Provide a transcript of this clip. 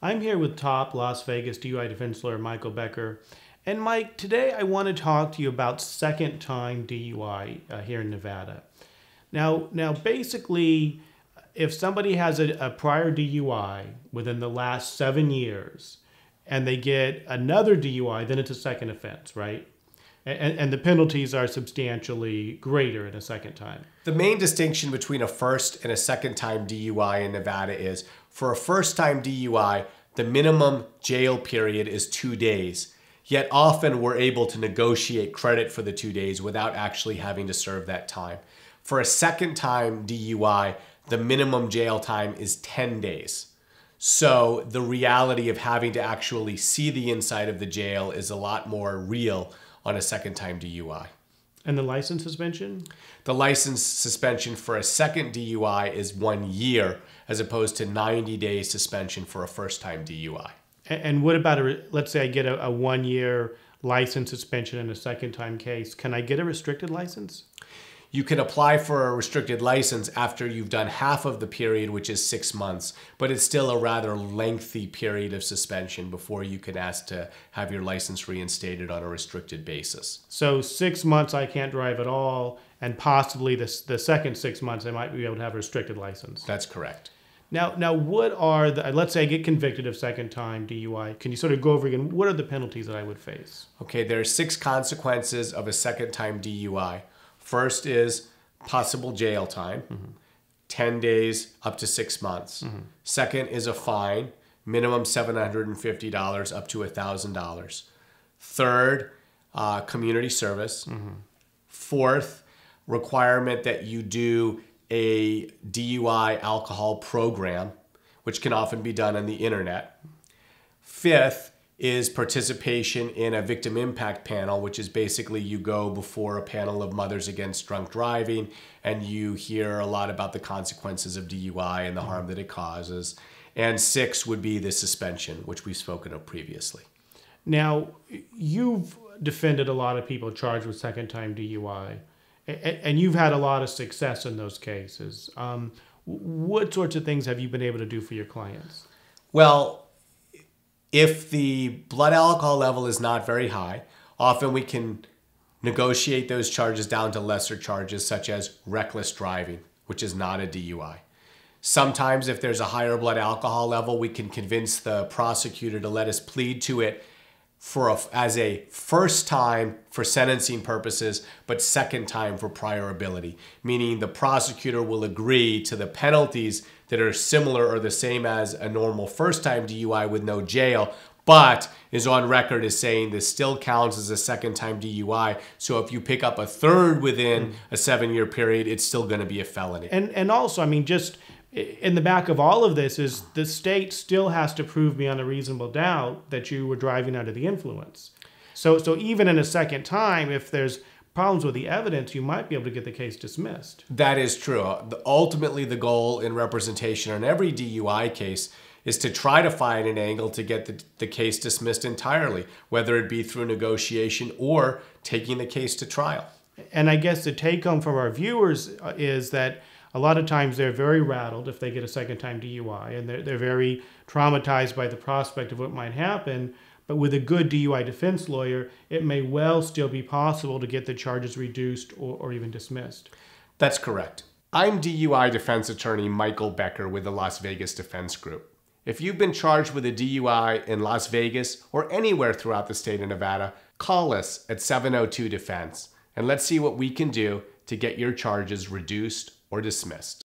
I'm here with top Las Vegas DUI defense lawyer Michael Becker. And Mike, today I want to talk to you about second-time DUI here in Nevada. Now, basically, if somebody has a prior DUI within the last 7 years and they get another DUI, then it's a second offense, right? And the penalties are substantially greater in a second time. The main distinction between a first and a second time DUI in Nevada is for a first time DUI, the minimum jail period is 2 days. Yet often we're able to negotiate credit for the 2 days without actually having to serve that time. For a second time DUI, the minimum jail time is 10 days. So the reality of having to actually see the inside of the jail is a lot more real on a second time DUI. And the license suspension? The license suspension for a second DUI is 1 year as opposed to 90 days suspension for a first time DUI. And what about, let's say I get a 1 year license suspension in a second time case. Can I get a restricted license? You can apply for a restricted license after you've done half of the period, which is 6 months, but it's still a rather lengthy period of suspension before you can ask to have your license reinstated on a restricted basis. So 6 months I can't drive at all, and possibly the second 6 months I might be able to have a restricted license. That's correct. Now what are the, let's say I get convicted of second time DUI. Can you sort of go over again, what are the penalties that I would face? Okay, there are 6 consequences of a second time DUI. First is possible jail time, 10 days up to 6 months. Second is a fine, minimum $750 up to $1,000. Third, community service. Fourth, requirement that you do a DUI alcohol program, which can often be done on the internet. Fifth is participation in a victim impact panel, which is basically you go before a panel of mothers against drunk driving and you hear a lot about the consequences of DUI and the harm that it causes. And 6 would be the suspension, which we've spoken of previously. Now, you've defended a lot of people charged with second time DUI, and you've had a lot of success in those cases. What sorts of things have you been able to do for your clients? Well, if the blood alcohol level is not very high, often we can negotiate those charges down to lesser charges, such as reckless driving, which is not a DUI. Sometimes if there's a higher blood alcohol level, we can convince the prosecutor to let us plead to it as a first time for sentencing purposes, but second time for priorability, meaning the prosecutor will agree to the penalties that are similar or the same as a normal first time DUI with no jail, but is on record as saying this still counts as a second time DUI. So if you pick up a third within a 7-year period, it's still going to be a felony. And also, I mean, just in the back of all of this is the state still has to prove beyond a reasonable doubt that you were driving under the influence. So even in a second time, if there's problems with the evidence, you might be able to get the case dismissed. That is true. Ultimately, the goal in representation on every DUI case is to try to find an angle to get the case dismissed entirely, whether it be through negotiation or taking the case to trial. And I guess the take home from our viewers is that a lot of times they're very rattled if they get a second time DUI, and they're very traumatized by the prospect of what might happen. But with a good DUI defense lawyer, it may well still be possible to get the charges reduced or even dismissed. That's correct. I'm DUI defense attorney Michael Becker with the Las Vegas Defense Group. If you've been charged with a DUI in Las Vegas or anywhere throughout the state of Nevada, call us at 702-DEFENSE and let's see what we can do to get your charges reduced or dismissed.